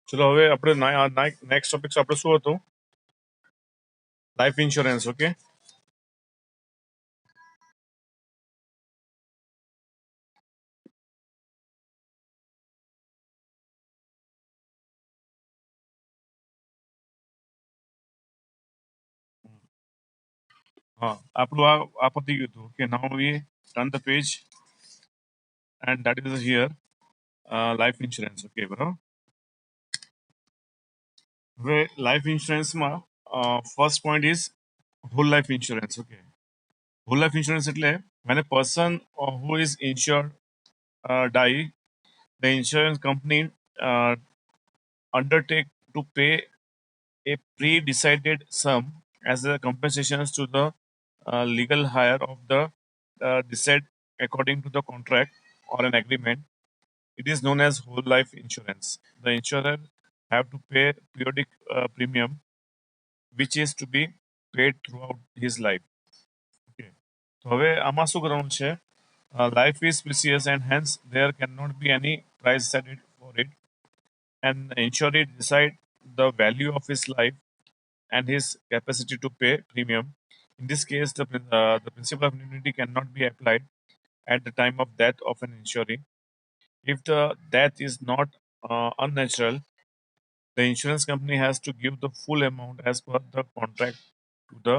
ચલો હવે આપણે નેક્સ્ટ ટોપિક આપણે શું હતું? Life insurance. ઓકે, હા આપણું આ પતી ગયું હતું. Okay, now we turn the page and that is here life insurance. Okay, બરાબર. હવે લાઈફ ઇન્સ્યોરન્સમાં first point is whole life insurance. Okay, whole life insurance એટલે when a person who is insured die, the insurance company uh, undertake to pay a pre-decided sum as a compensation to the legal hire of the decedent according to the contract or an agreement. It is known as whole life insurance. The insurer have to pay periodic premium, which is to be paid throughout his life. Okay. તો હવે આમાં શું કરવાનું છે? Life is precious and hence there cannot be any price set it for it. And the insurer decide the value of his life and his capacity to pay premium. In this case, the principle of immunity cannot be applied at the time of death of an insured. If the death is not unnatural, the insurance company has to give the full amount as per the contract to the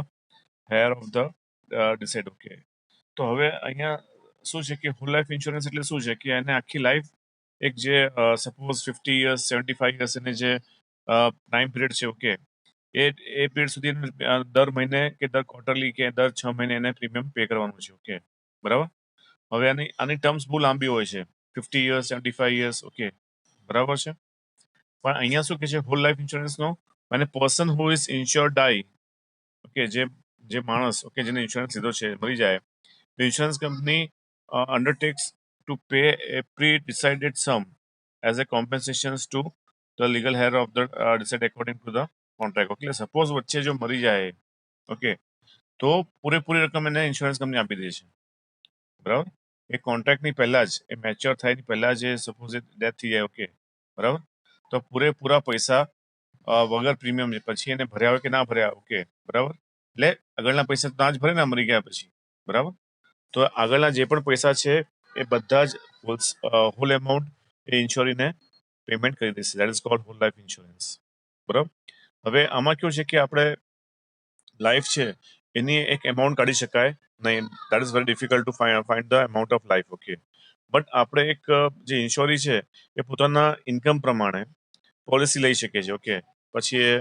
heir of the deceased. Okay. તો હવે અહીંયા શું છે કે hall life insurance એટલે શું છે કે એને આખી લાઈફ એક જે સપોઝ 50 years 75 years એને જે ટાઈમ પિરિયડ છે. ઓકે, એ પીરિયડ સુધી દર મહિને કે દર ક્વાર્ટરલી કે દર 6 મહિને એને પ્રીમિયમ પે કરવાનું છે. ઓકે, બરાબર. હવે આની ટર્મ્સ બહુ લાંબી હોય છે, 50 years 75 years. ઓકે, બરાબર છે. પણ અહીંયા શું કે છે હોલ લાઈફ ઇન્સ્યોરન્સનો, અને person who is ઇન્શ્યોર્ડ die. Okay, જે માણસ ઓકે જેને ઇન્સ્યોરન્સ લીધો છે મરી જાય, the insurance company undertakes to pay a pre-decided sum as a compensation to the legal heir of the deceased according to the contract. Okay, suppose વચ્ચે જો મરી જાય, ઓકે, તો પૂરેપૂરી રકમ એને ઇન્સ્યોરન્સ કંપની આપી દે છે. બરાબર. એ કોન્ટ્રાક્ટની પહેલા જ, એ મેચ્યોર થાય ની પહેલા જ સપોઝ ડેથ થઈ જાય. ઓકે, બરાબર. તો પૂરેપૂરા પૈસા વગર પ્રીમિયમ પછી એને ભર્યા હોય કે ના ભર્યા. ઓકે, બરાબર. એટલે આગળના પૈસા ના જ ભરે ને મરી ગયા પછી. બરાબર. તો આગળના જે પણ પૈસા છે એ બધા જ હોલ એમાઉન્ટ એ ઇન્સ્યોરીને પેમેન્ટ કરી દેશે. That is cold hall life insurance. બરાબર. હવે આમાં કેવું છે કે આપણે લાઈફ છે એની એક એમાઉન્ટ કાઢી શકાય નહીં. That is very difficult to find the amount of life. Okay, but આપણે એક જે ઇન્સ્યોરી છે એ પોતાના ઇન્કમ પ્રમાણે પોલિસી લઈ શકે છે. ઓકે, પછી એ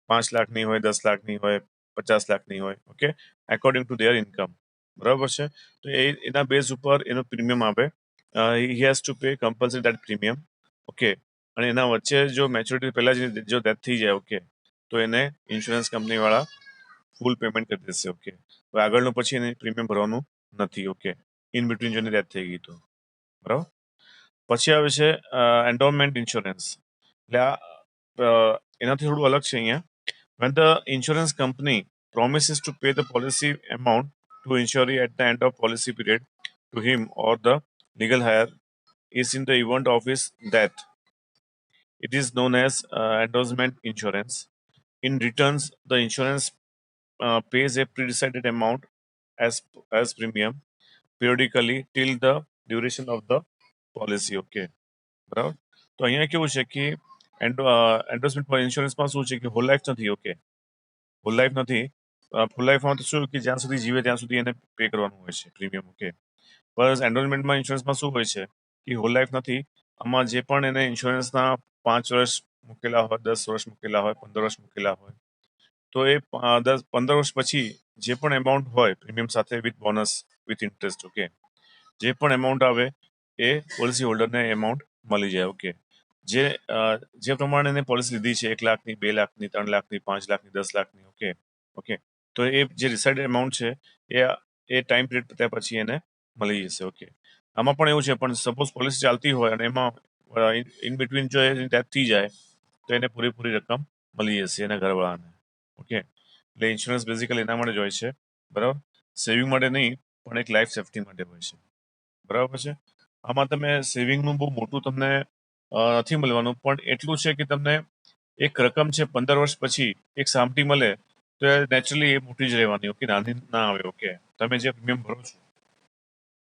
5 લાખની હોય, 10 લાખની હોય, 50 લાખની હોય. Okay, according to there income. બરાબર છે. તો એના બેઝ ઉપર એનો પ્રીમિયમ આવે. He has to pay compulsory that premium. Okay, અને એના વચ્ચે જો મેચ્યોરિટી પહેલા જ જો ડેથ થઈ જાય, ઓકે, તો એને ઇન્સ્યોરન્સ કંપનીવાળા ફૂલ પેમેન્ટ કરી દેશે. ઓકે, તો આગળનું પછી એને પ્રીમિયમ ભરવાનું નથી. ઓકે, ઇન બિટવીન જેની ડેથ થઈ ગઈ તો. બરાબર. પછી આવે છે એન્ડોમેન્ટ ઇન્સ્યોરન્સ. એટલે એનાથી થોડું અલગ છે અહીંયા. when the insurance company promises to pay the policy amount to insuree at the end of policy period to him or the legal heir is in the event of his death. It is known as endorsement insurance. In returns, the insurance pays a pre-decided amount as premium periodically till the duration of the policy. Okay, બરાબર. તો અહીંયા કેવું છે કે endorsement ઇન્સ્યોરન્સમાં શું છે કે hall life નથી. ઓકે, હોલ લાઈફ નથી. ફૂલ લાઈફમાં તો શું કે જ્યાં સુધી જીવે ત્યાં સુધી એને પે કરવાનું હોય છે પ્રીમિયમ. ઓકે, બસ એન્ડોર્સમેન્ટમાં ઇન્સ્યોરન્સમાં શું હોય છે કે હોલ લાઈફ નથી. આમાં જે પણ એને ઇન્સ્યોરન્સના 5 વર્ષ મૂકેલા હોય, 10 વર્ષ મૂકેલા હોય, 15 વર્ષ મૂકેલા હોય, તો એ 15 વર્ષ પછી જે પણ એમાઉન્ટ હોય પ્રીમિયમ સાથે with bonus with interest, okay, જે પણ એમાઉન્ટ આવે એ પોલિસી હોલ્ડરને એમાઉન્ટ મળી જાય. ઓકે, જે પ્રમાણે એને પોલિસી લીધી છે 1 લાખની, 2 લાખની, 3 લાખની, 5 લાખની, 10 લાખની. ઓકે, ઓકે, તો એ જે ડિસાઇડેડ એમાઉન્ટ છે એ ટાઈમ પિરિયડ પત્યા પછી એને મળી જશે. ઓકે, આમાં પણ એવું છે, પણ સપોઝ પોલિસી ચાલતી હોય અને એમાં ઇન બિટવીન જો એની ડેથ થઈ જાય તો એને પૂરેપૂરી રકમ મળી જશે એના ઘરવાળાને. ઓકે, એટલે ઇન્સ્યોરન્સ બેઝિકલી એના માટે જ હોય છે. બરાબર. સેવિંગ માટે નહીં, પણ એક લાઈફ સેફ્ટી માટે હોય છે. બરાબર છે. આમાં તમે સેવિંગનું બહુ મોટું તમને નથી મળવાનું, પણ એટલું છે કે તમને એક રકમ છે 15 વર્ષ પછી એક સામટી મળે તો એ નેચરલી એ મોટી જ રહેવાની. ઓકે, નાની ના આવે. ઓકે, તમે જે પ્રીમિયમ ભરો છો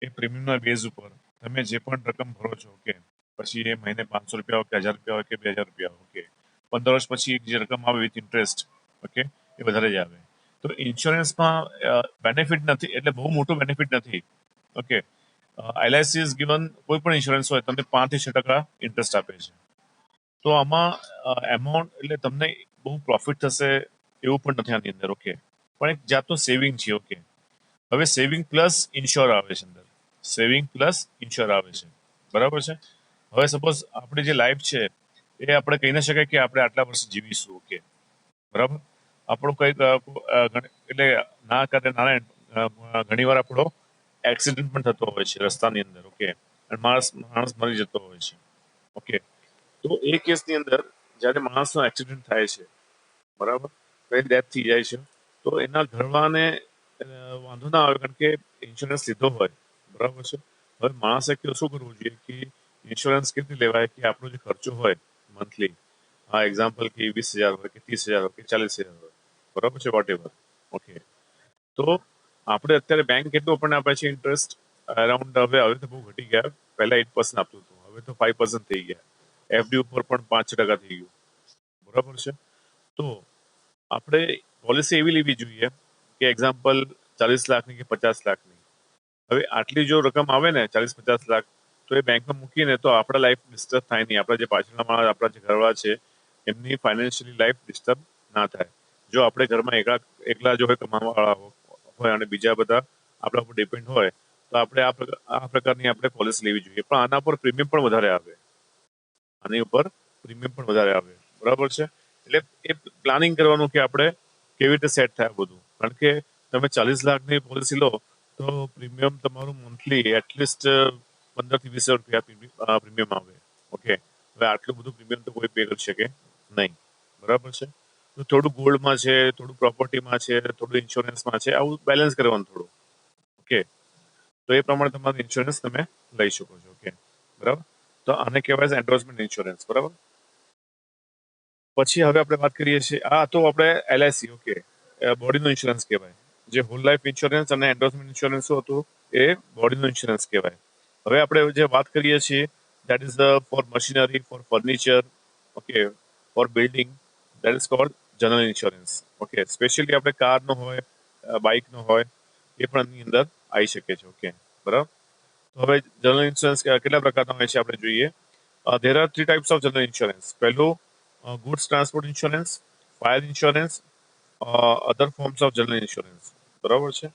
એ પ્રીમિયમના બેઝ ઉપર તમે જે પણ રકમ ભરો છો, ઓકે, પછી એ મહિને 500 રૂપિયા હોય કે 1000 રૂપિયા હોય કે 2000 રૂપિયા, ઓકે, 15 વર્ષ પછી જે રકમ આવે વિથ ઇન્ટરેસ્ટ, ઓકે, એ વધારે જ આવે. તો ઇન્સ્યોરન્સમાં બેનિફિટ નથી, એટલે બહુ મોટું બેનિફિટ નથી. ઓકે, એલઆઈસી ઇઝ ગિવન, કોઈ પણ ઇન્સ્યોરન્સ હોય તમને 5 થી 6% ઇન્ટરેસ્ટ આપે છે. તો આમાં એમાઉન્ટ એટલે તમને બહુ પ્રોફિટ થશે એવું પણ નથી આની અંદર. ઓકે, પણ એક જાતનું સેવિંગ છે. ઓકે, હવે સેવિંગ પ્લસ ઇન્શ્યોર આવે છે અંદર, સેવિંગ પ્લસ ઇન્શ્યોર આવે છે, બરાબર છે. હવે સપોઝ આપણી જે લાઈફ છે એ આપણે કહી ના શકાય કે આપણે આટલા વર્ષ જીવીશું. ઓકે, બરાબર. આપણું કંઈક એટલે ના કરે નાના ઘણી વાર આપણો એક્સિડન્ટ પણ થતો હોય છે રસ્તાની અંદર. ઓકે, અને માણસ માણસ મરી જતો હોય છે. ઓકે, તો એ કેસની અંદર જ્યારે માણસનો એક્સિડન્ટ થાય છે, બરાબર, તો એ ડેથ થઈ જાય છે, તો એના ઘરવાળાને વાંધો ના આવે કારણ કે ઇન્સ્યોરન્સ લીધો હોય, બરાબર છે. હવે માણસે શું કરવું જોઈએ કે ઇન્સ્યોરન્સ કેવી રીતે લેવાય કે આપણો જે ખર્ચો હોય મંથલી, હા, એક્ઝામ્પલ કે 20,000 હોય કે 30,000 હોય કે 40,000 હોય, બરાબર છે, વોટ એવર. ઓકે, તો આપણે અત્યારે બેંક કેટલું આપણને આપે છે ઇન્ટરેસ્ટ? અરાઉન્ડ હવે તો બહુ ઘટી ગયા, પહેલા 8% આપતું હતું, હવે તો 5% થઈ ગયા. એફડી ઉપર પણ 5-6% થઈ ગયું, બરાબર છે. તો આપણે પોલિસી એવી લેવી જોઈએ કે એક્ઝામ્પલ 40 લાખની કે 50 લાખની. હવે આટલી જો રકમ આવે ને 40-50 લાખ, તો એ બેંકમાં મૂકીને તો આપણા લાઈફ ડિસ્ટર્બ થાય નહીં, આપણા જે પાછળના માણસ આપણા જે ઘરવાળા છે એમની ફાઇનાન્શિયલી લાઈફ ડિસ્ટર્બ ના થાય. જો આપણે ઘરમાં એકલા જો હોય કમાવાવાળા હોય અને બીજા બધા આપણા ઉપર ડિપેન્ડ હોય, તો આપણે આ પ્રકારની આપણે પોલિસી લેવી જોઈએ. પણ આના પર પ્રીમિયમ પણ વધારે આવે, આની ઉપર પ્રીમિયમ પણ વધારે આવે, બરાબર છે. એટલે એ પ્લાનિંગ કરવાનું કે આપણે કેવી રીતે સેટ થાય બધું. કારણ કે તમે 40 લાખની પોલિસી લો તો પ્રીમિયમ તમારું મંથલી એટલીસ્ટ 15 થી 20 હજાર રૂપિયા પ્રીમિયમ આવે. ઓકે, હવે આટલું બધું પ્રીમિયમ તો કોઈ પે કરી શકે નહીં, બરાબર છે. તો થોડું ગોલ્ડમાં છે, થોડું પ્રોપર્ટીમાં છે, થોડું ઇન્સ્યોરન્સમાં છે, આવું બેલેન્સ કરવાનું થોડું. ઓકે, તો એ પ્રમાણે તમારું ઇન્સ્યોરન્સ તમે લઈ શકો છો. ઓકે, બરાબર. તો આને કહેવાય છે એન્ડોર્સમેન્ટ ઇન્સ્યોરન્સ, બરાબર. પછી હવે આપણે વાત કરીએ છીએ, આ તો આપણે એલઆઈસી, ઓકે, બોડીનો ઇન્સ્યોરન્સ કહેવાય. જે હોલ લાઈફ ઇન્સ્યોરન્સ અને એન્ડોર્સમેન્ટ ઇન્સ્યોરન્સ હતું એ બોડીનો ઇન્સ્યોરન્સ કહેવાય. હવે આપણે જે વાત કરીએ છીએ that is for machinery, for furniture, okay, for building, that is called general insurance. Okay, specially આપણે કારનો હોય, બાઇકનો હોય, એ પણ એની અંદર આવી શકે છે. ઓકે, બરાબર. તો હવે જનરલ ઇન્સ્યોરન્સ કેટલા પ્રકારના હોય છે આપણે જોઈએ. there are three types of general insurance. પહેલું goods transport insurance, fire insurance, other forms of general insurance, બરાબર છે.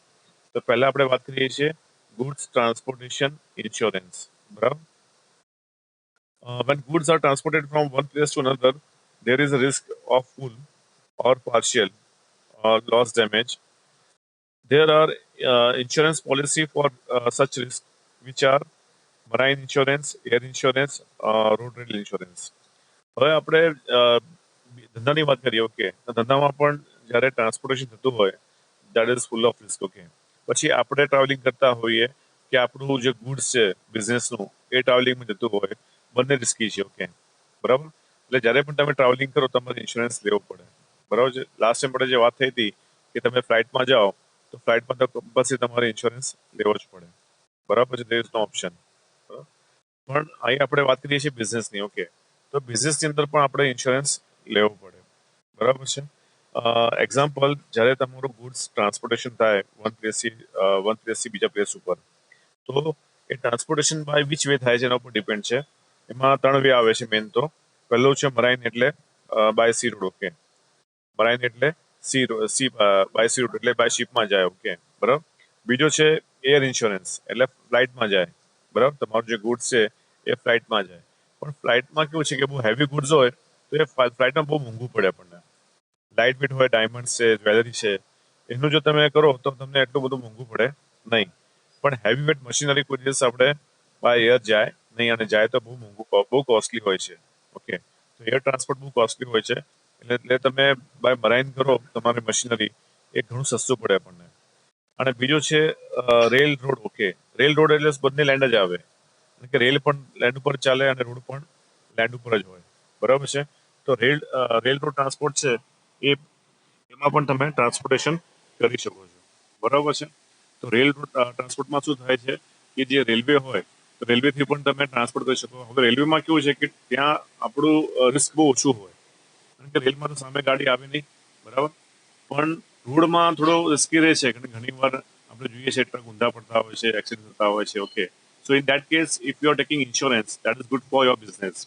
તો પહેલા આપણે વાત કરીએ છીએ goods transportation insurance, બરાબર. When goods are transported from one place to another, there is a risk of full or partial loss damage. There are insurance policy for such risk, which are marine insurance, air insurance, road rail insurance. હવે આપણે ધંધાની વાત કરીએ. Okay, તો ધંધામાં પણ જ્યારે transportation થતું હોય that is full of risk. Okay, પછી આપણે ટ્રાવેલિંગ કરતા હોઈએ કે આપણું જે ગુડ્સ છે બિઝનેસનું એ ટ્રાવેલિંગમાં જતું હોય, બંને રિસ્કી છે. ઓકે, બરાબર. એટલે જ્યારે પણ તમે ટ્રાવેલિંગ કરો તમારે ઇન્સ્યોરન્સ લેવો પડે, બરાબર છે. લાસ્ટ ટાઈમ આપણે જે વાત થઈ હતી કે તમે ફ્લાઇટમાં જાઓ તો ફ્લાઇટમાં તો કમ્પલસરી તમારે ઇન્સ્યોરન્સ લેવો જ પડે, બરાબર છે. There is no option. પણ અહીં આપણે વાત કરીએ છીએ બિઝનેસની. ઓકે, તો બિઝનેસની અંદર પણ આપણે ઇન્સ્યોરન્સ લેવો પડે, બરાબર છે. એક્ઝામ્પલ, જ્યારે તમારું ગુડ્સ ટ્રાન્સપોર્ટેશન થાય વન પ્લેસથી બીજા પ્લેસ ઉપર, તો એ ટ્રાન્સપોર્ટેશન બાય વિચ વે થાય છે એના ઉપર ડિપેન્ડ છે. એમાં 3 વે આવે છે મેન. તો પહેલું છે મરાઇન, એટલે બાય સી રોડ. ઓકે, મરાઇન એટલે સી બાય સી રૂટ એટલે બાય શિપમાં જાય. ઓકે, બરાબર. બીજો છે એર ઇન્સ્યોરન્સ, એટલે ફ્લાઇટમાં જાય, બરાબર. તમારું જે ગુડ્સ છે એ ફ્લાઇટમાં જાય. પણ ફ્લાઇટમાં કેવું છે કે બહુ હેવી ગુડ્સ હોય તો એ ફ્લાઇટમાં બહુ મોંઘું પડે આપણને. લાઇટ વેટ હોય, ડાયમંડ છે, જ્વેલરી છે, એનું જો તમે કરો તો તમને એટલું બધું મોંઘું પડે નહીં. પણ હેવી વેટ મશીનરી કોઈ દિવસ આપણે બાય એર જાય નહીં, અને જાય તો બહુ કોસ્ટલી હોય છે. ઓકે, તો એર ટ્રાન્સપોર્ટ બહુ કોસ્ટલી હોય છે. એટલે તમે બાય મરાઇન કરો તમારી મશીનરી, એ ઘણું સસ્તું પડે આપણને. અને બીજો છે rail road. Okay, rail road એટલે બંને લેન્ડ જ આવે, કે રેલ પણ લેન્ડ ઉપર ચાલે અને રોડ પણ લેન્ડ ઉપર જ હોય, બરાબર છે. તો રેલ રોડ ટ્રાન્સપોર્ટ છે એ એમાં પણ તમે ટ્રાન્સપોર્ટેશન કરી શકો છો, બરાબર છે. તો રેલ રોડ ટ્રાન્સપોર્ટમાં શું થાય છે કે જે રેલવે હોય તો રેલવેથી પણ તમે ટ્રાન્સપોર્ટ કરી શકો. હવે રેલવેમાં કેવું છે કે ત્યાં આપણું રિસ્ક બહુ ઓછું હોય, કારણ કે રેલમાં તો સામે ગાડી આવે નહીં, બરાબર. પણ રોડમાં થોડો રિસ્કી રહે છે, કારણ કે ઘણી વાર આપણે જોઈએ છે ટ્રક ઊંધા પડતા હોય છે, એક્સિડન્ટ થતા હોય છે. Okay, so in that case if you are taking insurance that is good for your business.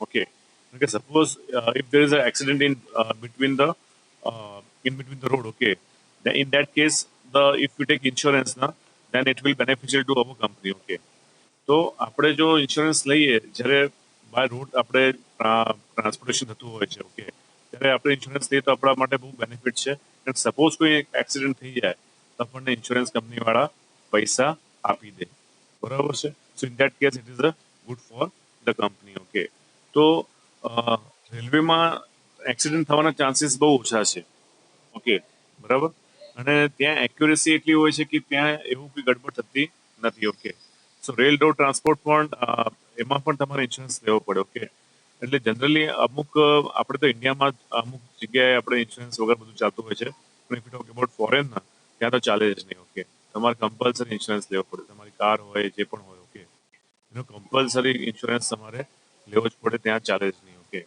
Okay, okay, suppose if there is an accident in between the road, okay, then in that case, the if you take insurance now, then it will beneficial to our company. Okay, તો આપણે જો insurance લઈએ જ્યારે by road આપણે transportation થતું હોય છે, okay, ત્યારે આપણે ઇન્સ્યોરન્સ લઈએ તો આપણા માટે બહુ બેનિફિટ છે. અને સપોઝ કોઈ એક્સિડન્ટ થઈ જાય તો આપણને ઇન્સ્યોરન્સ કંપનીવાળા પૈસા આપી દે, બરાબર છે. સો in that case it is a good for the company. Okay, તો રેલવેમાં એક્સિડન્ટ થવાના ચાન્સીસ બહુ ઓછા છે. ઓકે, બરાબર. અને ત્યાં એક્યુરેસી એટલી હોય છે કે ત્યાં એવું કોઈ ગડબડ થતી નથી. ઓકે, સો રેલ રોડ ટ્રાન્સપોર્ટ પણ એમાં પણ તમારે ઇન્સ્યોરન્સ લેવો પડે. ઓકે, એટલે જનરલી અમુક આપણે તો ઇન્ડિયામાં અમુક જગ્યાએ આપણે ઇન્સ્યોરન્સ વગર બધું ચાલતું હોય છે, પણ if you talk about foreign ના, ત્યાં તો ચાલે જ નહીં. ઓકે, તમારે કમ્પલસરી ઇન્સ્યોરન્સ લેવો પડે, તમારી કાર હોય જે પણ હોય. ઓકે, એનો કમ્પલસરી ઇન્સ્યોરન્સ તમારે લેવો જ પડે, ત્યાં ચાલે જ નહીં. ઓકે,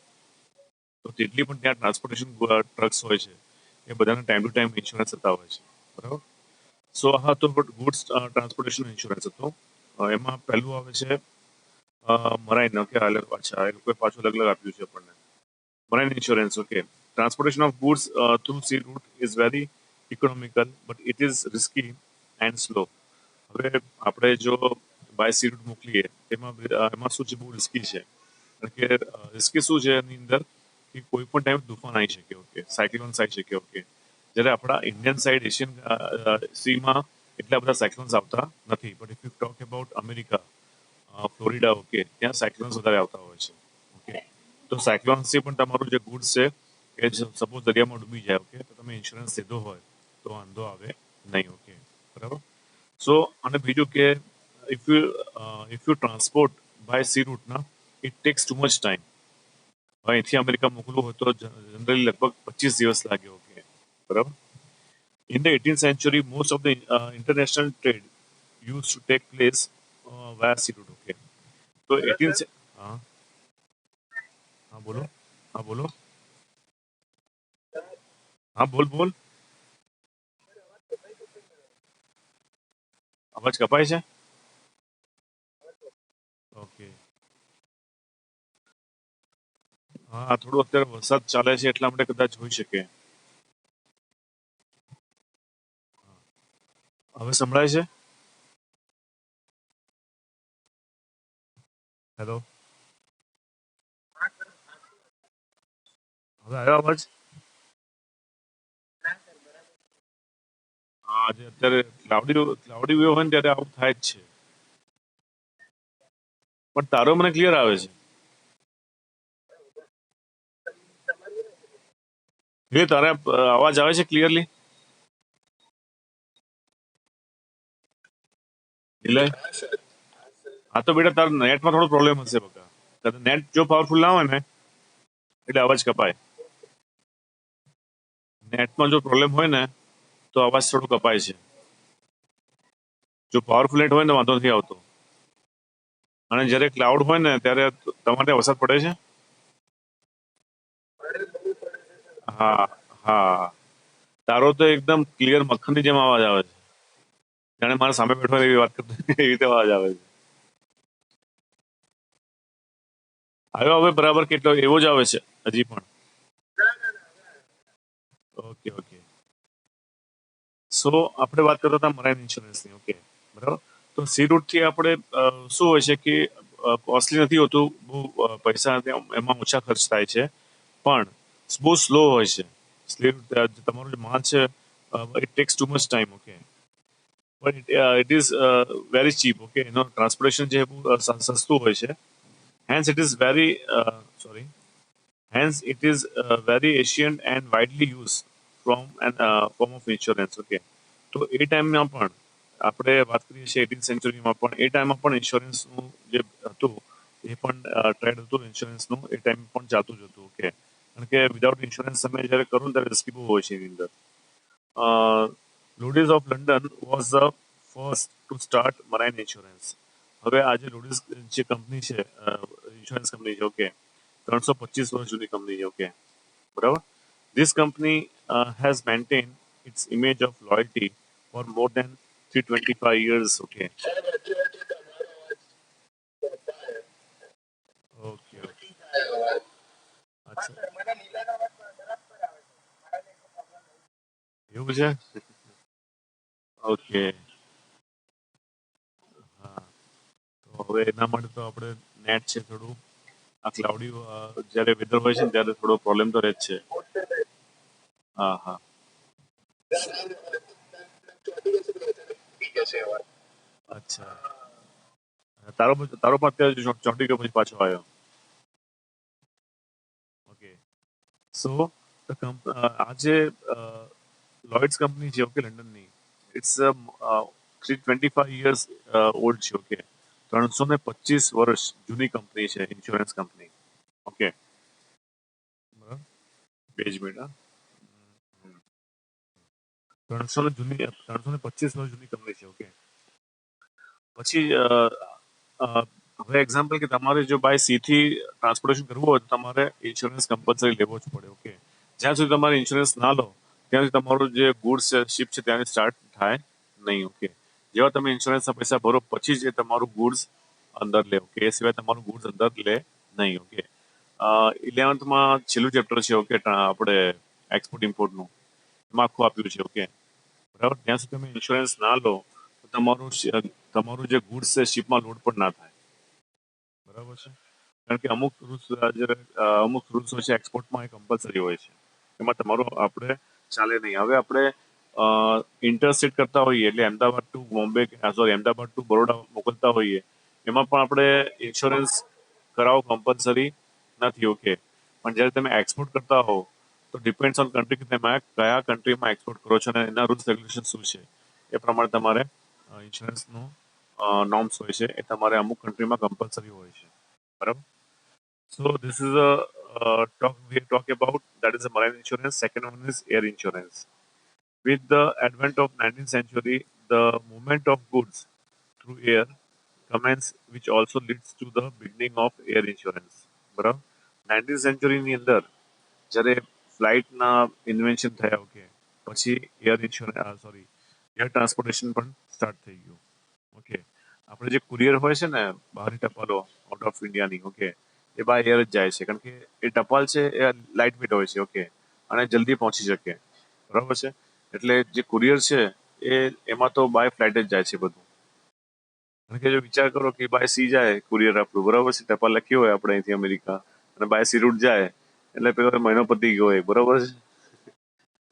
તો જેટલી પણ ત્યાં ટ્રાન્સપોર્ટેશન ટ્રક્સ હોય છે એ બધાને ટાઈમ ટુ ટાઈમ ઇન્સ્યોરન્સ થતા હોય છે, બરાબર. સો હા, તો ગુડ્સ ટ્રાન્સપોર્ટેશન ઇન્સ્યોરન્સ હતો. એમાં પહેલું આવે છે મરાઇન. ઓકે, અચ્છા, એ લોકોએ પાછું અલગ અલગ આપ્યું છે આપણને. Marine insurance. Okay, transportation of goods through sea route is very economical but it is risky and slow. હવે આપણે જો બાય સી રૂટ મોકલીએ એમાં શું છે, બહુ રિસ્કી છે. કારણ કે રિસ્કી શું છે એની અંદર કે કોઈ પણ ટાઈમ તુફાન આવી શકે. ઓકે, સાયક્લોન્સ આવી શકે. ઓકે, જ્યારે આપણા ઇન્ડિયન સાઈડ એશિયન સીમાં એટલા બધા સાયક્લોન્સ આવતા નથી, but if you talk about America, Florida, okay, ત્યાં સાયક્લોન્સ વધારે આવતા હોય છે. ઓકે, તો સાયક્લોન્સથી પણ તમારું જે ગુડ્સ છે એ સપોઝ દરિયામાં ડૂબી જાય, ઓકે, તો તમે ઇન્સ્યોરન્સ લીધો હોય તો વાંધો આવે નહીં. ઓકે, બરાબર. સો અને બીજું કે if you transport by sea route ના, it takes too much time. અહીંથી અમેરિકા મોકલવું હોય તો જનરલી લગભગ 25 દિવસ લાગે. ઓકે, બરાબર. In the 18th century, most of the international trade used to take place via sea route. Okay, તો 18th હા હા બોલો, હા બોલો, હા બોલ બોલ. અવાજ કપાય છે. ઓકે, હા, થોડું અત્યારે વરસાદ ચાલે છે એટલા માટે કદાચ હોઈ શકે. હવે સંભળાય છે. હેલો, હવે આવ્યો અવાજ. હા, જે અત્યારે ક્લાઉડી વ્યૂ હોય ને ત્યારે આવું થાય જ છે, પણ તારો મને ક્લિયર આવે છે. એ તારા અવાજ આવે છે ક્લિયરલી. એટલે આ તો બેટા તારા નેટમાં થોડો પ્રોબ્લેમ હશે બકા. નેટ જો પાવરફુલ ના હોય ને એટલે અવાજ કપાય. નેટમાં જો પ્રોબ્લેમ હોય ને તો અવાજ થોડો કપાય છે. જો પાવરફુલ નેટ હોય ને વાંધો નથી આવતો. અને જ્યારે ક્લાઉડ હોય ને ત્યારે તમારે વરસાદ પડે છે. હા હા, તારો તો એકદમ ક્લિયર મક્ખનની જેમ અવાજ આવે છે, જાણે મારા સામે બેઠો હોય એવી વાત કરતો એવી રીતે અવાજ આવે છે. આવ્યો હવે બરાબર, કેટલો એવો જ આવે છે હજી પણ. ઓકે ઓકે, સો આપણે વાત કરતા હતા મરાઇન ઇન્સ્યોરન્સની. ઓકે, બરાબર. તો સી રૂટથી આપણે શું હોય છે કે કોસ્ટલી નથી હોતું, બહુ પૈસા એમાં ઓછા ખર્ચ થાય છે, પણ બહુ સ્લો હોય છે. તમારું જે માલ છે it takes too much time. Okay, પણ it is very cheap. Okay, એનો ટ્રાન્સપોર્ટેશન જે બહુ સસ્તું હોય છે. Hence it is very sorry hence it is very ancient and widely use from an form of insurance. Okay, તો એ ટાઈમમાં પણ આપણે વાત કરીએ છીએ 18th સેન્ચુરીમાં, પણ એ ટાઈમમાં પણ ઇન્સ્યોરન્સનું જે હતું એ પણ ટ્રેડ હતું ઇન્સ્યોરન્સનું, એ ટાઈમ પણ ચાલતું જ હતું. ઓકે, કારણ કે વિધાઉટ ઇન્સ્યોરન્સ તમે જ્યારે કરો ને ત્યારે રિસ્કી બહુ હોય છે એની અંદર. Lloyd's of London was the first to start marine insurance. હવે આજે લોડીઝ જે કંપની છે, ઇન્સ્યોરન્સ કંપની છે, ઓકે, 325 વર્ષ જૂની કંપની છે. ઓકે, બરાબર. This company has maintained its image of loyalty for more than 325 years. Okay. Okay. Okay. અચ્છા, એવું છે. ઓકે. હા, તો હવે એના માટે તો આપણે નેટ છે થોડું, આ ક્લાઉડી જ્યારે વેધર હોય છે ને ત્યારે થોડો પ્રોબ્લેમ તો રહે જ છે. હા હા. અચ્છા, તારો પણ અત્યારે ચોંટી ગયો પછી પાછો આવ્યો. ઓકે, સો આ જે લોઇડ્સ કંપની છે, ઓકે, લંડનની, ઇટ્સ 325 years ઓલ્ડ છે. ઓકે, 325 વર્ષ જૂની કંપની છે, ઇન્સ્યોરન્સ કંપની. ઓકે, બરાબર. બે જ મિનિટ. 325 વર્ષ જૂની કંપની છે. ઓકે, પછી હવે એક્ઝામ્પલ કે તમારે જો બાય સી થી ટ્રાન્સપોર્ટેશન કરવું હોય તો તમારે ઇન્સ્યોરન્સ કમ્પલસરી લેવો જ પડે. ઓકે, જ્યાં સુધી તમારે ઇન્સ્યોરન્સ ના લો ત્યાં સુધી તમારું જે ગુડ્સ છે, શિપ છે, ત્યાંથી સ્ટાર્ટ થાય નહીં. ઓકે, જેવા તમે ઇન્સ્યોરન્સના પૈસા ભરો પછી જ એ તમારું ગુડ્સ અંદર લે. ઓકે, એ સિવાય તમારું ગુડ્સ અંદર લે નહીં. ઓકે, 11th માં છેલ્લું ચેપ્ટર છે. ઓકે, આપણે એક્સપોર્ટ ઇમ્પોર્ટનું એમાં આખું આપ્યું છે. ઓકે, બરાબર. ત્યાં સુધી તમે ઇન્સ્યોરન્સ ના લો તો તમારું જે ગુડ્સ છે શિપમાં લોડ પણ ના થાય. બરાબર છે, કારણ કે અમુક રૂલ્સ હોય છે એક્સપોર્ટમાં, એ કમ્પલસરી હોય છે, એમાં તમારું આપણે ચાલે નહીં. હવે આપણે ઇન્ટરસ્ટેટ કરતા હોઈએ એટલે Ahmedabad to Bombay, sorry, Ahmedabad to Baroda મોકલતા હોઈએ, એમાં પણ આપણે ઇન્સ્યોરન્સ કરાવો કમ્પલસરી નથી. ઓકે, પણ જ્યારે તમે એક્સપોર્ટ કરતા હો તો ડિપેન્ડ્સ ઓન કન્ટ્રી કે તમે કયા કન્ટ્રીમાં એક્સપોર્ટ કરો છો અને એના રૂલ્સ રેગ્યુલેશન શું છે એ પ્રમાણે તમારે ઇન્સ્યોરન્સનું નોર્મ્સ હોય છે, એ તમારે અમુક કન્ટ્રીમાં કમ્પલસરી હોય છે. બરાબર. So this is a talk we talk about, that is a marine insurance. Second one is air insurance. With the advent of 19th century, the movement of goods through air commenced, which also leads to the beginning of air insurance. બરાબર. 19th century ની અંદર જ્યારે ફ્લાઇટના invention થયા, okay, પછી air insurance, sorry, air transportation પણ start થઈ ગયું. Okay, આપણે જે કુરિયર હોય છે ને બહારની ટપાલો આઉટ ઓફ ઇન્ડિયાની, ઓકે, એ બાય એર જ જાય છે, કારણ કે એ ટપાલ છે એ લાઇટ વેટ હોય છે. ઓકે, અને જલ્દી પહોંચી શકે. બરાબર છે, એટલે જે કુરિયર છે એ એમાં તો બાય ફ્લાઇટ જ જાય છે બધું. કારણ કે જો વિચાર કરો કે બાય સી જાય કુરિયર આપણું, બરાબર છે, ટપાલ લખી હોય આપણે અહીંથી અમેરિકા, અને બાય સી રૂટ જાય એટલે પેલો મહિનો પતી ગયો હોય. બરાબર છે,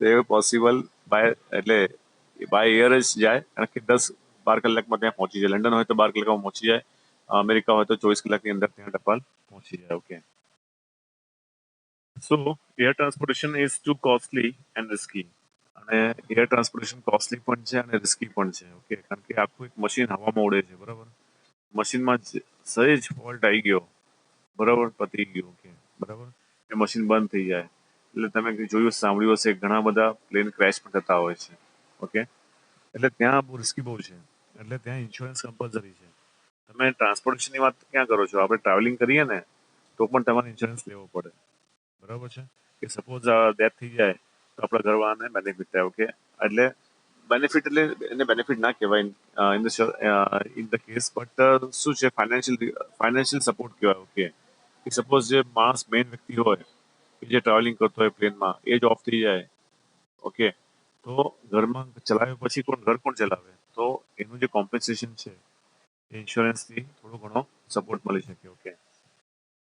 તો એ પોસિબલ બાય, એટલે બાય એર જ જાય, કારણ કે 10-12 કલાકમાં ત્યાં પહોંચી જાય. લંડન હોય તો 12 કલાકમાં પહોંચી જાય, અમેરિકા હોય તો 24 કલાકની અંદર ત્યાં ટપાલ પહોંચી જાય. Okay, so air transportation is too costly and risky. અને એર ટ્રાન્સપોર્ટેશન કોસ્ટલી પણ છે અને રિસ્કી પણ છે. ઓકે, કારણ કે આખું એક મશીન હવામાં ઉડે છે. બરાબર, મશીનમાં સહેજ ફોલ્ટ આવી ગયો, બરાબર, પતી ગયું. ઓકે, બરાબર, એ મશીન બંધ થઈ જાય. એટલે તમે જોયું, સાંભળ્યું હશે, ઘણા બધા પ્લેન ક્રેશ પણ થતા હોય છે. ઓકે, એટલે ત્યાં બહુ રિસ્કી બહુ છે, એટલે ત્યાં ઇન્સ્યોરન્સ કમ્પલસરી છે. તમે ટ્રાન્સપોર્ટેશનની વાત ક્યાં કરો છો? આપણે ટ્રાવેલિંગ કરીએ ને તો પણ તમારે ઇન્સ્યોરન્સ લેવો પડે. બરાબર છે, કે સપોઝ ડેથ થઈ જાય તો આપણા ઘરવાળાને બેનિફિટ થાય. ઓકે, એટલે બેનિફિટ એટલે એને બેનિફિટ ના કહેવાય ઇન ધ કેસ, બટ શું છે, ફાઇનાન્શિયલ સપોર્ટ કહેવાય. ઓકે, કે સપોઝ જે માણસ મેઇન વ્યક્તિ હોય કે જે ટ્રાવેલિંગ કરતો હોય પ્લેનમાં, એ જ ઓફ થઈ જાય. ઓકે, તો ઘરમાં ચલાવ્યા પછી ઘર કોણ ચલાવે? તો એનું જે કોમ્પન્સેશન છે એ ઇન્સ્યોરન્સથી થોડો ઘણો સપોર્ટ મળી શકે. Okay,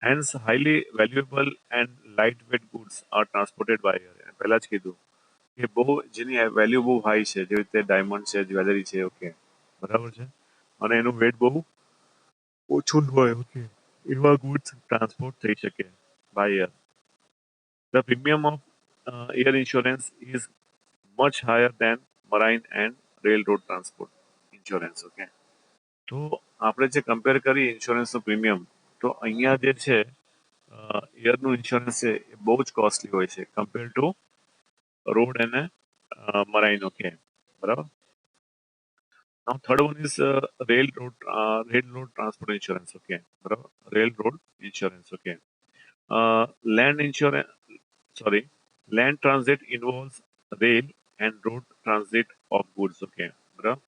hence highly valuable and light weight goods are transported by air. પહેલા જ કીધું કે બહુ જેની વેલ્યુ બહુ હાઈ છે, જેવી રીતે ડાયમંડ છે, જ્વેલરી છે. ઓકે, બરાબર છે, અને એનું વેટ બહુ ઓછું હોય. ઓકે, એવા ગુડ્સ ટ્રાન્સપોર્ટ થઈ શકે by air. The premium of air insurance is much higher than marine and railroad transport insurance. Okay, તો આપણે જે કમ્પેર કરીએ ઇન્સ્યોરન્સનું પ્રીમિયમ તો અહીંયા જે છે એરનું ઇન્સ્યોરન્સ છે એ બહુ જ કોસ્ટલી હોય છે કમ્પેર ટુ રોડ અને મરાઈન. ઓકે, બરાબર. Now third one is railroad transport insurance. Okay, બરાબર, railroad insurance. Okay, land insurance. Sorry, land transit involves rail and road transit of goods. Okay, બરાબર.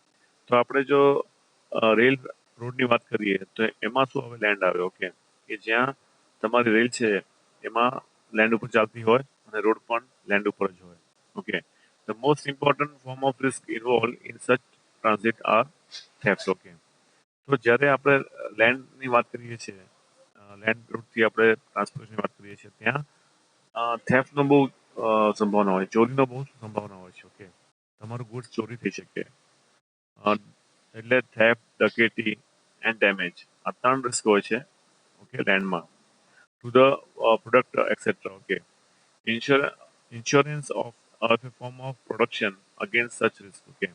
તો આપણે જો રેલ રોડની વાત કરીએ તો એમાં શું હવે લેન્ડ આવે. ઓકે, કે જ્યાં તમારી રેલ છે એમાં લેન્ડ ઉપર ચાલતી હોય અને રોડ પણ લેન્ડ ઉપર જ હોય. Okay, the most important form of risk involve in such transit are theft. Okay, તો જ્યારે આપણે લેન્ડની વાત કરીએ છીએ, લેન્ડ રૂટથી આપણે ટ્રાન્સપોર્ટેશનની વાત કરીએ છીએ, ત્યાં થેફ્ટનો બહુ સંભાવના હોય, ચોરીનો બહુ સંભાવના હોય છે. ઓકે, તમારું ગુડ્સ ચોરી થઈ શકે. એટલે થેફ્ટ, ડકેટી એન્ડ ડેમેજ આ ત્રણ રિસ્ક હોય છે. ઓકે, લેન્ડમાં to the product etcetera. Okay, insurance of a form of protection against such risk. Okay,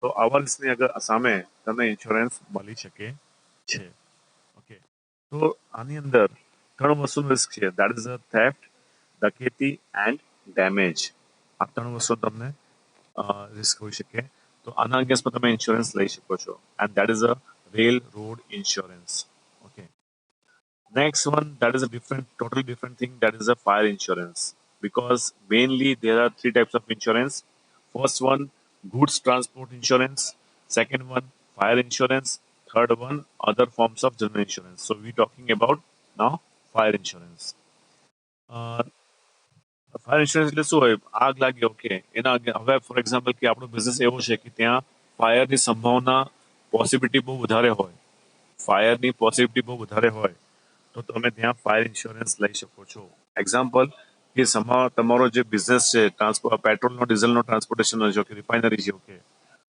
તો આવા રિસ્કની સામે તમને ઇન્સ્યોરન્સ મળી શકે છે. ઓકે, તો આની અંદર ત્રણ વસ્તુનો રિસ્ક છે, that is a theft, dacoity and damage. આ ત્રણ વસ્તુ તમને રિસ્ક હોઈ શકે. તો આના અગેન્સ્ટમાં તમે ઇન્સ્યોરન્સ લઈ શકો છો and that is a rail road insurance. Okay, next one, that is a different, totally different thing, that is a fire insurance, because mainly there are three types of insurance. First one, goods transport insurance. Second one, fire insurance. Third one, other forms of general insurance. So we're talking about now fire insurance. Fire insurance એટલે શું હોય? આગ લાગી, okay, એના હવે for example કે આપણો business એવો છે કે ત્યાં ફાયરની સંભાવના પોસિબિલિટી બહુ વધારે હોય, ફાયરની પોસિબિલિટી બહુ વધારે હોય, તો તમે ત્યાં ફાયર ઇન્સ્યોરન્સ લઈ શકો છો. એક્ઝામ્પલ કે તમારો જે બિઝનેસ છે પેટ્રોલનો ડીઝલનો ટ્રાન્સપોર્ટેશનનો છે કે રિફાઇનરી છે. ઓકે,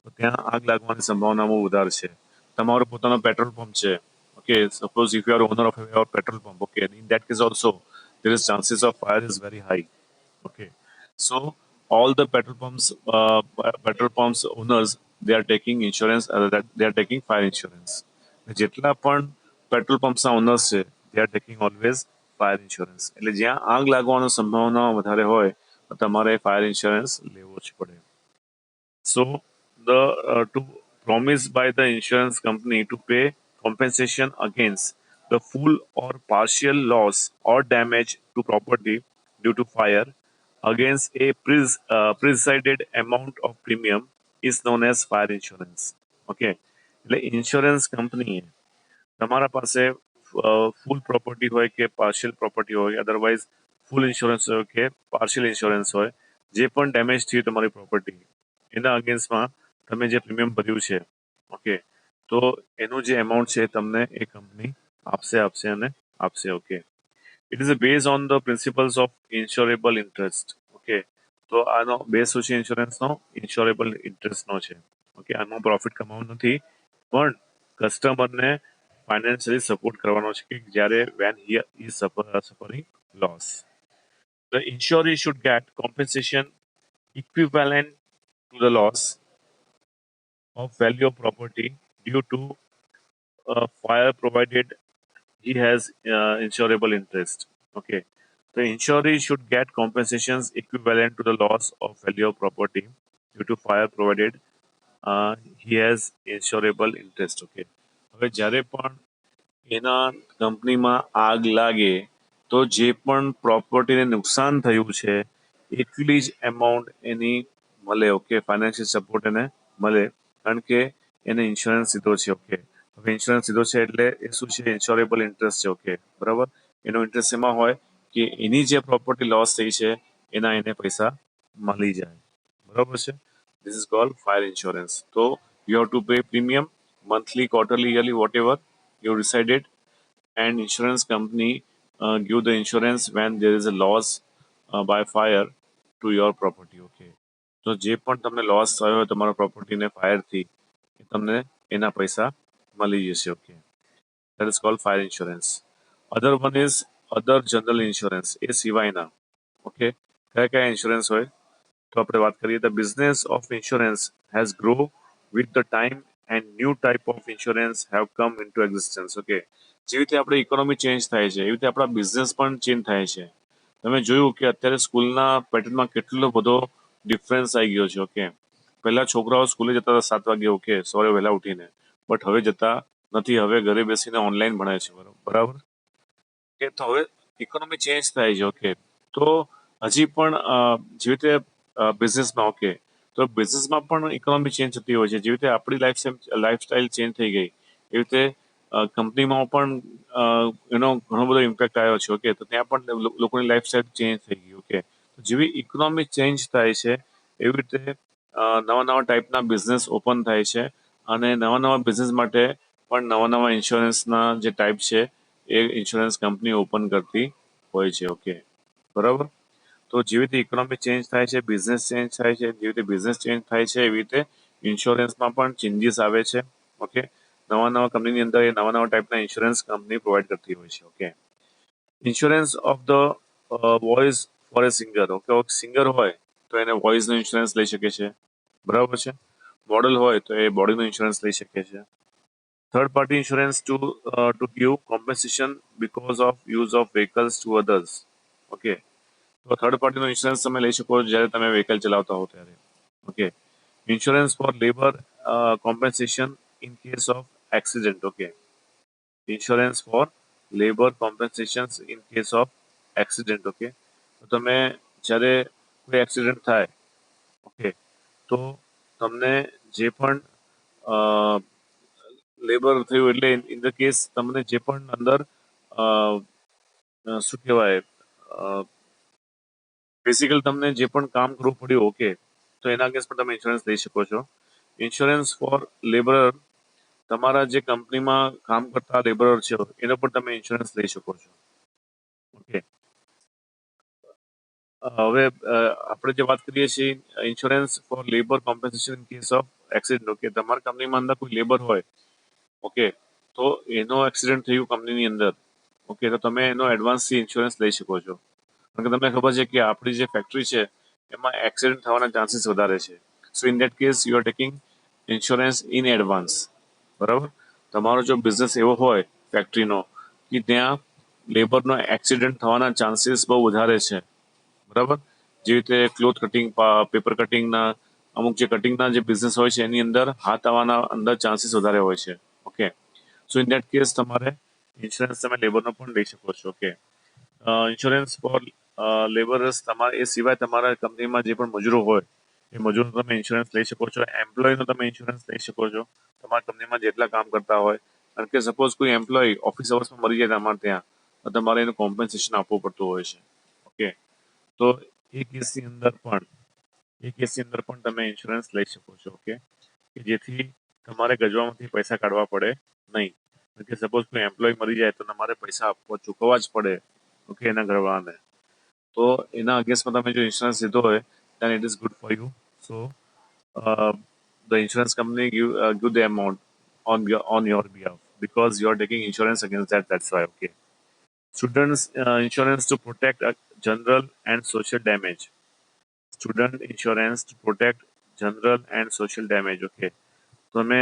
તો ત્યાં આગ લાગવાની સંભાવના બહુ વધારે છે. તમારો પોતાનો પેટ્રોલ પંપ છે. Okay, suppose if you are honour of your petrol pump, okay, in that case also there is chances of fire is very high. Okay, so all the petrol pumps owners, they are taking insurance, that they are taking fire insurance. જેટલા પણ petrol પંપ્સના owners છે, they are taking always fire insurance. એટલે જ્યાં આગ લાગવાની સંભાવના વધારે હોય તો તમારે ફાયર ઇન્સ્યોરન્સ લેવો જ પડે. So the to promise by the insurance company to pay compensation against the full or partial loss or damage to property due to fire against a predecided amount of premium is known as fire insurance. Okay, એટલે insurance કંપનીએ તમારા પાસે ફૂલ property હોય કે partial property હોય, otherwise ફૂલ insurance હોય કે partial insurance હોય, જે પણ ડેમેજ થયું તમારી પ્રોપર્ટી એના અગેન્સ્ટમાં તમે જે પ્રીમિયમ ભર્યું છે, ઓકે, તો એનું જે એમાઉન્ટ છે તમને એ કંપની આપશે અને આપશે. Okay, it is base on the principles of insurable interest. Okay, તો આનો બેઝ શું છે? ઇન્સ્યોરન્સનો ઇન્સ્યોરેબલ ઇન્ટરેસ્ટનો છે. ઓકે, આમાં પ્રોફિટ કમાવાનું નથી, પણ કસ્ટમરને ફાઇનાન્શિયલી સપોર્ટ કરવાનો છે કે જ્યારે when he is suffering loss, the insurer should get compensation equivalent to the loss of value of property due to fire, provided he has insurable interest. Okay, the insurer should get compensations equivalent to the loss of value of property due to fire, provided he has insurable interest. Okay, હવે જ્યારે પણ એના કંપનીમાં આગ લાગે તો જે પણ પ્રોપર્ટીને નુકસાન થયું છે એટલી જ એમાઉન્ટ એની મળે. ઓકે, ફાઇનાન્શિયલ સપોર્ટ એને મળે, કારણ કે એને ઇન્સ્યોરન્સ લીધો છે. ઓકે, હવે ઇન્સ્યોરન્સ લીધો છે એટલે એ શું છે? ઇન્સ્યોરેબલ ઇન્ટરેસ્ટ છે. ઓકે, બરાબર. એનો ઇન્ટરેસ્ટ એમાં હોય કે એની જે પ્રોપર્ટી લોસ થઈ છે એના એને પૈસા મળી જાય. બરાબર છે? This is called fire insurance. So you have to pay premium monthly, quarterly, yearly, whatever you decided, and insurance company give the insurance when there is a loss by fire to your property. Okay, તો જે પણ તમને loss થયો હોય તમારા પ્રોપર્ટીને ફાયરથી, એ તમને એના પૈસા મળી જશે. Okay, that is called fire insurance. Other one is other general insurance. એ સિવાયના, ઓકે, કયા કયા ઇન્સ્યોરન્સ હોય? તો આપણે વાત કરીએ, the business of insurance has grown with the time and new type of insurance have come into existence. Okay, જેવી રીતે આપણે ઇકોનોમી ચેન્જ થાય છે એવી રીતે આપણા બિઝનેસ પણ ચેન્જ થાય છે. તમે જોયું કે અત્યારે સ્કૂલના પેટર્નમાં કેટલો બધો ડિફરન્સ આવી ગયો છે. ઓકે, પહેલા છોકરાઓ સ્કૂલે જતા હતા 7 વાગે, ઓકે, સવારે વહેલા ઉઠીને, બટ હવે જતા નથી. હવે ઘરે બેસીને ઓનલાઈન ભણે છે. બરાબર કે તો હવે ઇકોનોમી ચેન્જ થાય છે. ઓકે, તો હજી પણ જેવી રીતે બિઝનેસમાં, ઓકે, તો બિઝનેસમાં પણ ઇકોનોમી ચેન્જ થતી હોય છે. જેવી રીતે આપણી લાઈફસ્ટાઈલ ચેન્જ થઈ ગઈ એવી રીતે કંપનીમાં પણ એનો ઘણો બધો ઇમ્પેક્ટ આવ્યો છે. ઓકે, તો ત્યાં પણ લોકોની લાઈફસ્ટાઈલ ચેન્જ થઈ ગઈ. ઓકે, તો જેવી ઇકોનોમી ચેન્જ થાય છે એવી રીતે નવા નવા ટાઈપના બિઝનેસ ઓપન થાય છે અને નવા નવા બિઝનેસ માટે પણ નવા નવા ઇન્સ્યોરન્સના જે ટાઈપ છે એ ઇન્સ્યોરન્સ કંપની ઓપન કરતી હોય છે. ઓકે, બરાબર. તો જેવી રીતે ઇકોનોમી ચેન્જ થાય છે, બિઝનેસ ચેન્જ થાય છે, જેવી રીતે બિઝનેસ ચેન્જ થાય છે એવી રીતે ઇન્સ્યોરન્સમાં પણ ચેન્જીસ આવે છે. ઓકે, નવા નવા કંપનીની અંદર એ નવા નવા ટાઈપના ઇન્સ્યોરન્સ કંપની પ્રોવાઈડ કરતી હોય છે. Okay, insurance of the voice for a singer. Okay, singer હોય તો એને વોઇસનો ઇન્સ્યોરન્સ લઈ શકે છે. બરાબર છે. મોડલ હોય તો એ બોડીનો ઇન્સ્યોરન્સ લઈ શકે છે. Third party insurance to give compensation because of use of vehicles to others. Okay, તો થર્ડ પાર્ટીનો ઇન્સ્યોરન્સ તમે લઈ શકો છો જ્યારે તમે વ્હીકલ ચલાવતા હો ત્યારે. Okay, insurance for labour compensation in case of accident. Okay, insurance for labour compensation in case of accident. Okay, તો તમે જ્યારે કોઈ એક્સિડન્ટ થાય, ઓકે, તો તમને જે પણ લેબર થયું એટલે ઇન ધ કેસ તમને જે પણ અંદર શું કહેવાય, બેસિકલી તમને જે પણ કામ કરવું પડ્યું, ઓકે, તો એના કેસ પર તમે ઇન્સ્યોરન્સ લઈ શકો છો. ઇન્સ્યોરન્સ ફોર લેબરર, તમારા જે કંપનીમાં કામ કરતા લેબરર છે એનો પણ તમે ઇન્સ્યોરન્સ લઈ શકો છો. ઓકે, હવે આપણે જે વાત કરીએ છીએ insurance for labour compensation in case of accident. Okay, તમારી કંપનીમાં અંદર કોઈ લેબર હોય, ઓકે, તો એનો એક્સિડન્ટ થયું કંપનીની અંદર, ઓકે, તો તમે એનો એડવાન્સથી ઇન્સ્યોરન્સ લઈ શકો છો. કારણ કે તમને ખબર છે કે આપણી જે ફેક્ટરી છે એમાં એક્સિડન્ટ થવાના ચાન્સીસ વધારે છે. સો in that case you are taking insurance in advance. બરાબર. તમારો જો બિઝનેસ એવો હોય ફેક્ટરીનો કે ત્યાં લેબરનો એક્સિડન્ટ થવાના ચાન્સીસ બહુ વધારે છે. બરાબર. જે રીતે ક્લોથ કટિંગ, પેપર કટિંગના અમુક જે કટિંગના જે બિઝનેસ હોય છે એની અંદર હાથ આવવાના અંદર ચાન્સીસ વધારે હોય છે. Okay, so in that case તમારે ઇન્સ્યોરન્સ તમે લેબરનો પણ લઈ શકો છો. ઓકે, ઇન્સ્યોરન્સ ફોર લેબરર્સ, તમારે એ સિવાય તમારા કંપનીમાં જે પણ મજૂરો હોય એ મજૂરનો તમે ઇન્સ્યોરન્સ લઈ શકો છો. એમ્પ્લોયનો તમે ઇન્સ્યોરન્સ લઈ શકો છો તમારા કંપનીમાં જેટલા કામ કરતા હોય. કારણ કે સપોઝ કોઈ એમ્પ્લોય ઓફિસ અવર્સમાં મરી જાય તમારે ત્યાં, તો તમારે એનું કોમ્પન્સેશન આપવું પડતું હોય છે. ઓકે, તો એ કેસની અંદર પણ તમે ઇન્સ્યોરન્સ લઈ શકો છો. ઓકે, કે જેથી તમારે ગજવામાંથી પૈસા કાઢવા પડે નહીં. કે સપોઝ કોઈ એમ્પ્લોય મરી જાય તો તમારે પૈસા આપવા ચૂકવવા જ પડે. ઓકે, એના ઘરવાળાને. તો એના અગેન્સ્ટમાં તમે જો ઇન્સ્યોરન્સ લીધો હોય then it is good for you. So the insurance company give the amount on your behalf because you are taking insurance against that. That's why. Okay, students insurance to protect general and social damage. Student insurance to protect general and social damage. Okay, તમે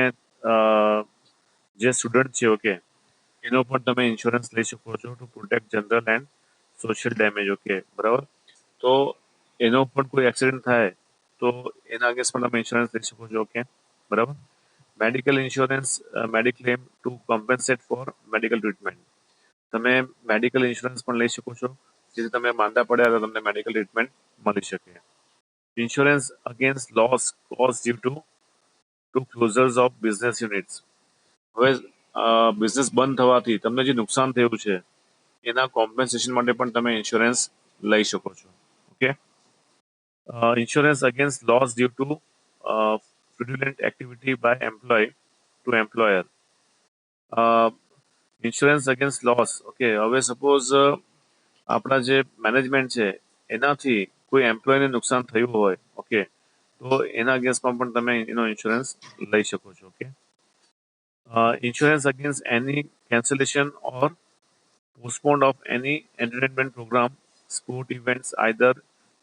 જે student છે, okay, એનો પણ તમે insurance લઈ શકો છો to protect general and social damage. Okay, બરાબર. તો એનો પણ કોઈ એક્સિડન્ટ થાય તો એના અગેન્સ્ટ પણ તમે ઇન્સ્યોરન્સ લઈ શકો છો. ઓકે, બરાબર. Medical insurance, mediclaim to compensate for medical treatment. તમે મેડિકલ ઇન્સ્યોરન્સ પણ લઈ શકો છો જેથી તમે માંદા પડ્યા તો તમને મેડિકલ ટ્રીટમેન્ટ મળી શકે. Insurance against loss cause due to closures of business units. હવે બિઝનેસ બંધ થવાથી તમને જે નુકસાન થયું છે એના કોમ્પન્સેશન માટે પણ તમે ઇન્સ્યોરન્સ લઈ શકો છો. Okay, insurance against loss due to fraudulent activity by employee to employer. Insurance against loss. Okay, હવે સપોઝ આપણા જે મેનેજમેન્ટ છે એનાથી કોઈ એમ્પ્લોયને નુકસાન થયું હોય, ઓકે, તો એના અગેન્સ્ટમાં પણ તમે એનો ઇન્સ્યોરન્સ લઈ શકો છો. Okay, insurance against any cancellation or postponed of any entertainment program, sport events, either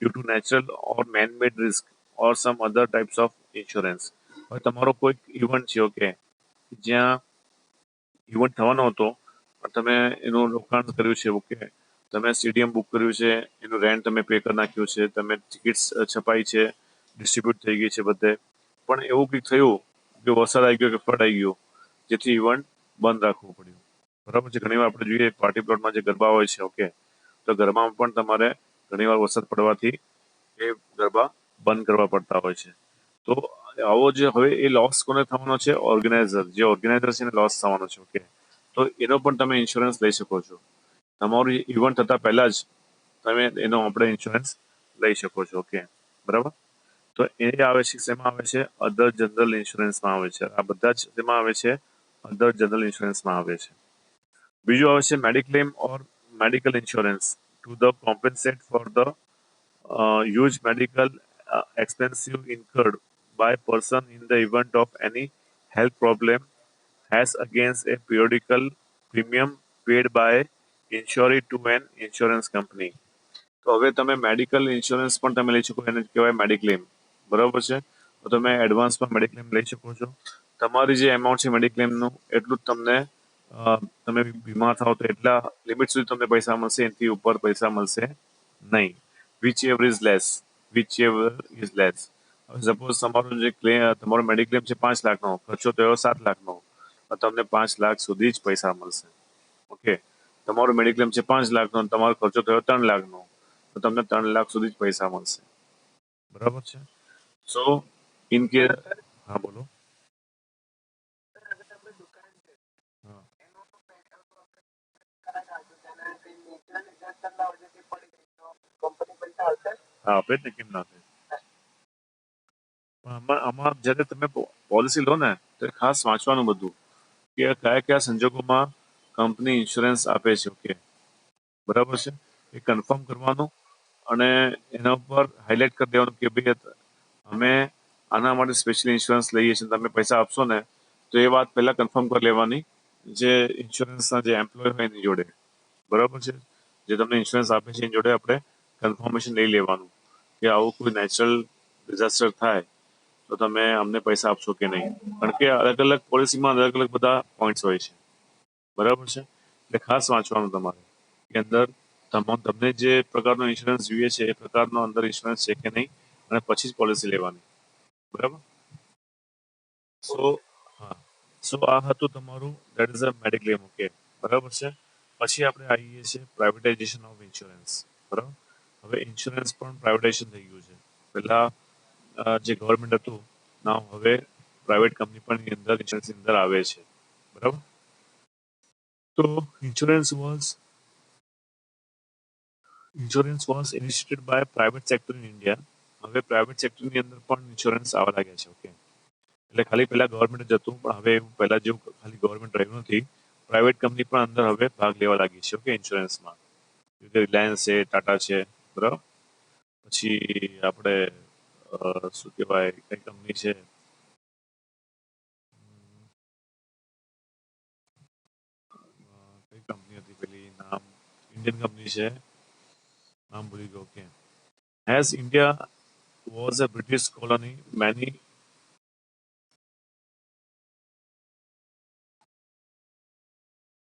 due to natural or man-made risk or some other types of insurance. હવે તમારો કોઈક ઇવેન્ટ છે, ઓકે, જ્યાં ઇવેન્ટ થવાનો હતો પણ તમે એનું રોકાણ કર્યું છે, ઓકે, તમે સ્ટેડિયમ બુક કર્યું છે, એનું રેન્ટ તમે પે કરી નાખ્યું છે, તમે ટિકિટ્સ છપાઈ છે, ડિસ્ટ્રીબ્યુટ થઈ ગઈ છે બધે, પણ એવું કંઈક થયું કે વરસાદ આવી ગયો કે ફ્લડ આવી ગયો, જેથી ઇવેન્ટ બંધ રાખવું પડ્યું. બરાબર છે. ઘણીવાર આપણે જોઈએ પાર્ટી પ્લોટમાં જે ગરબા હોય છે, ઓકે, તો ગરબામાં પણ તમારે ઘણીવાર વરસાદ પડવાથી એ ગરબા બંધ કરવા પડતા હોય છે. તો આવો જે હવે એ લોસ કોને થવાનો છે? ઓર્ગેનાઇઝર, જે ઓર્ગેનાઇઝર છે એને લોસ થવાનો છે, ઓકે, તો એનો પણ તમે ઇન્સ્યોરન્સ લઈ શકો છો. તમારું ઇવેન્ટ થતા પહેલા જ તમે એનો આપણે ઇન્સ્યોરન્સ લઈ શકો છો, ઓકે, બરાબર. તો એ આવે છે, શેમાં આવે છે? અધર જનરલ ઇન્સ્યોરન્સમાં આવે છે. આ બધા જ શેમાં આવે છે? અધર જનરલ ઇન્સ્યોરન્સમાં આવે છે. બીજું આવે છે mediclaim or medical insurance to the compensate for the huge medical expensive incurred by person in the event of any health problem as against a periodical premium paid by insurer to an insurance company. તો હવે તમે medical insurance પણ તમે લઈ શકો, એને કહેવાય mediclaim. બરાબર છે. તો તમે એડવાન્સમાં મેડિક્લેમ લઈ શકો છો. તમારી જે એમાઉન્ટ છે મેડિક્લેમનું એટલું જ તમને તમે બીમાર થાવ તો એટલા લિમિટ સુધી તમને પૈસા મળશે, એનાથી ઉપર પૈસા મળશે નહીં. Whichever is less, whichever is less. હવે સપોઝ તમારું જે તમારો મેડિક્લેમ છે 5 લાખનો, ખર્ચો થયો 7 લાખનો, તો તમને 5 લાખ સુધી જ પૈસા મળશે, ઓકે. તમારો મેડિક્લેમ છે 5 લાખનો, તમારો ખર્ચો થયો 3 લાખનો, તો તમને 3 લાખ સુધી જ પૈસા મળશે. બરાબર છે. સો ઇન કેસ, હા બોલો. હા, હા આપે જ ને, કેમ ના આપે. પણ આમાં જ્યારે તમે પોલિસી લો ને તો ખાસ વાંચવાનું બધું કે કયા કયા સંજોગોમાં કંપની ઇન્સ્યોરન્સ આપે છે, ઓકે, બરાબર છે. એ કન્ફર્મ કરવાનું અને એના ઉપર હાઇલાઇટ કરી દેવાનું કે ભાઈ અમે આના માટે સ્પેશિયલ ઇન્સ્યોરન્સ લઈએ છીએ, તમે પૈસા આપશો ને, તો એ વાત પહેલા કન્ફર્મ કરી લેવાની જે ઇન્સ્યોરન્સના જે એમ્પ્લોય હોય એની જોડે. બરાબર છે. જે તમને ઇન્સ્યોરન્સ આપે છે એની જોડે આપણે કન્ફર્મેશન લઈ લેવાનું કે આવું કોઈ નેચરલ ડિઝાસ્ટર થાય તો તમે અમને પૈસા આપશો કે નહીં. કારણ કે અલગ અલગ પોલિસીમાં અલગ અલગ બધા પોઈન્ટ્સ હોય છે. બરાબર છે. એટલે ખાસ વાંચવાનું તમારે કે અંદર તમને જે પ્રકારનો ઇન્સ્યોરન્સ જોઈએ છે એ પ્રકારનો અંદર ઇન્સ્યોરન્સ છે કે નહીં, અને પછી જ પોલિસી લેવાની. બરાબર. સો હા, સો આ હતું તમારું that is a mediclaim, okay, બરાબર છે. પછી આપણે આવીએ છીએ પ્રાઇવેટાઇઝેશન ઓફ ઇન્સ્યોરન્સ. બરાબર. હવે ઇન્સ્યોરન્સ પણ પ્રાઇવેટાઇઝેશન થઈ ગયું છે. પહેલા જે ગવર્મેન્ટ હતું, નામ હવે પ્રાઇવેટ કંપની પણ એની અંદર ઇન્સ્યોરન્સની અંદર આવે છે. બરાબર. તો insurance was initiated by private sector in India. હવે પ્રાઇવેટ સેક્ટરની અંદર પણ ઇન્સ્યોરન્સ આવવા લાગ્યા છે, ઓકે. એટલે ખાલી પહેલા ગવર્મેન્ટ જ હતું, પણ હવે એવું પહેલા જેવું ખાલી ગવર્મેન્ટ રહ્યું નથી. પ્રાઇવેટ કંપની પણ અંદર હવે ભાગ લેવા લાગી છે, ઓકે, ઇન્સ્યોરન્સમાં. રિલાયન્સ છે, ટાટા છે, બરાબર. પછી આપણે શું કહેવાય, કઈ કંપની છે, કઈ કંપની હતી પેલી, નામ ઇન્ડિયન કંપની છે, નામ ભૂલી ગયો, okay. As India was a British colony, many